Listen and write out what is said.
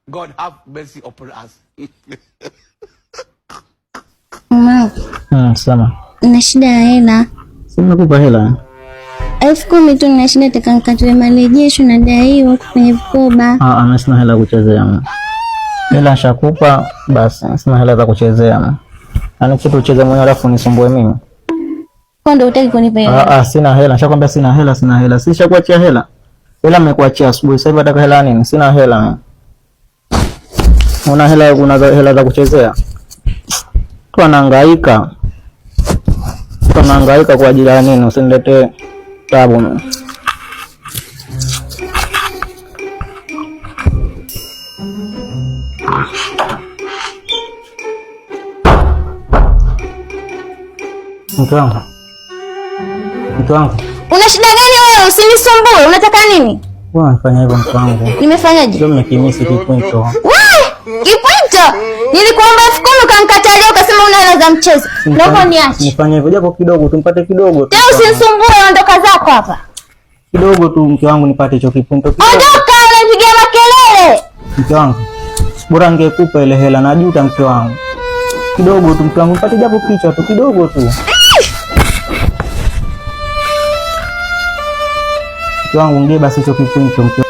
God have mercy upon us. Mama. Sama. Na shida ya hela. Sina kupa hela. 10,000 tu na shida, taka nikatoe marejesho na daiwa kwenye vikoba. Mimi sina hela kuchezea. Hela shakupa basi, sina hela za kuchezea. Yaani kitu ucheze mwenyewe alafu nisumbue mimi. Kwa ndio utaki kunipa hela? Sina hela. Nishakwambia sina hela. Sishakuachia hela. Hela nimekuachia asubuhi. Sasa hivi nataka hela nini? Sina hela. Una hela za kuchezea? Tunahangaika kwa ajili ya nini? Usiniletee tabu. Mke wangu. Una shida gani wewe? Usinisumbue. Unataka nini? Wewe unafanya hivyo mke wangu. Nimefanyaje? Ndio nimekimisi kipunto. Wewe, kipunto? Nilikuomba 10,000 ukanikatalia ukasema una hela za mchezo. Naomba niache. Nifanye hivyo japo kidogo tumpate kidogo. Tena usinisumbue, ondoka zako hapa. Kidogo tu mke wangu nipate hicho kipunto. Ondoka, unapiga makelele. Mke wangu. Bora ngekupa ile hela najuta mke wangu. Kidogo tu mke wangu nipate japo kichwa tu kidogo tu. Mke wangu ngie basi hicho kipunto mke